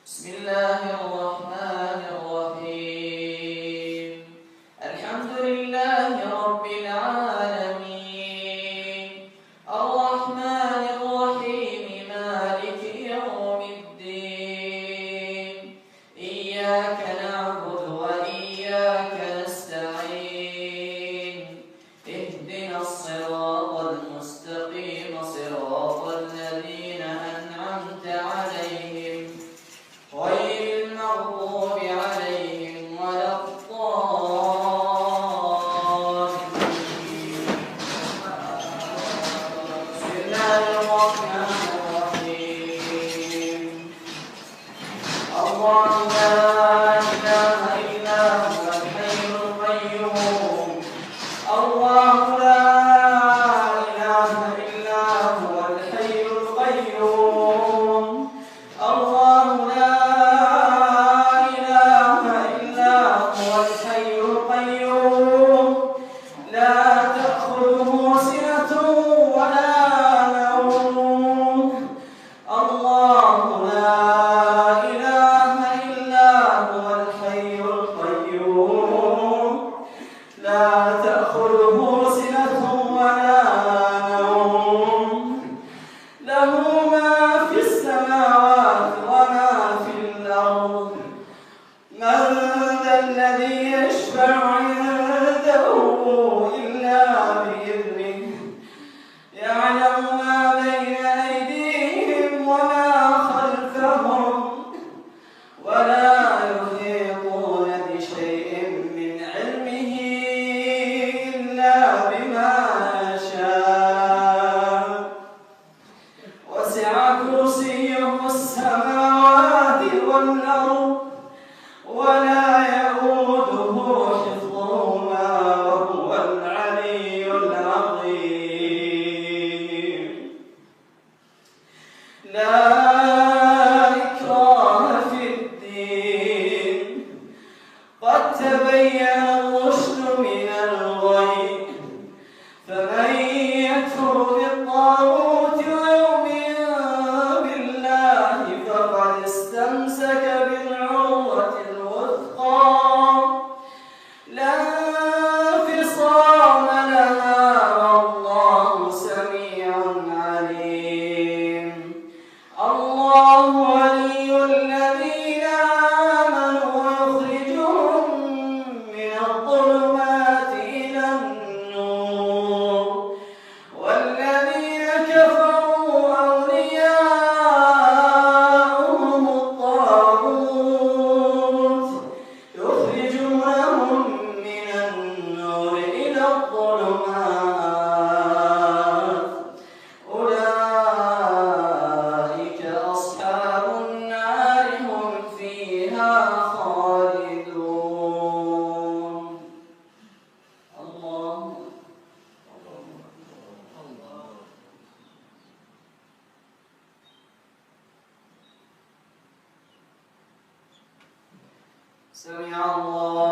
بسم الله الرحمن الرحيم. الحمد لله رب العالمين، الرحمن الرحيم، مالك يوم الدين. إياك نعبد وإياك نستعين. اهدنا الصراط المستقيم، صراط الذين أنعمت عليهم غير المغضوب عليهم ولا الضالين. بسم الله الرحمن الرحيم. الله لا إله إلا هو الحي القيوم. الله لا إله إلا هو الحي القيوم. الله لا إله إلا هو الحي القيوم. لا تأخذه سنة ولا نوم. الله لا إله إلا هو الحي القيوم. لا تأخذه سنة ولا نوم. له ما في السماوات وما في الأرض. من ذا الذي يشفع عنده إلا بإذنه. يعلم ما بين أيديهم وما خلفهم، ولا يحيطون بشيء من علمه إلا بما شاء. وسع كرسيه السماوات والأرض، ولا يئوده حفظهما، وهو العلي العظيم. لا إكراه في الدين، قد تبين الرشد من الغي. فمن يكفر بالطاغوت ويؤمن بالله فقد استمسك بالعروة الوثقى، لا انفصام لها، والله سميع عليم. الله ولي الذين آمنوا يخرجهم من الظلمات إلى النور، والذين كفروا أولياؤهم الطاغوت يخرجونهم من النور إلى الظلمات. أولئك أصحاب النار، هم فيها خالدون. الله سمع الله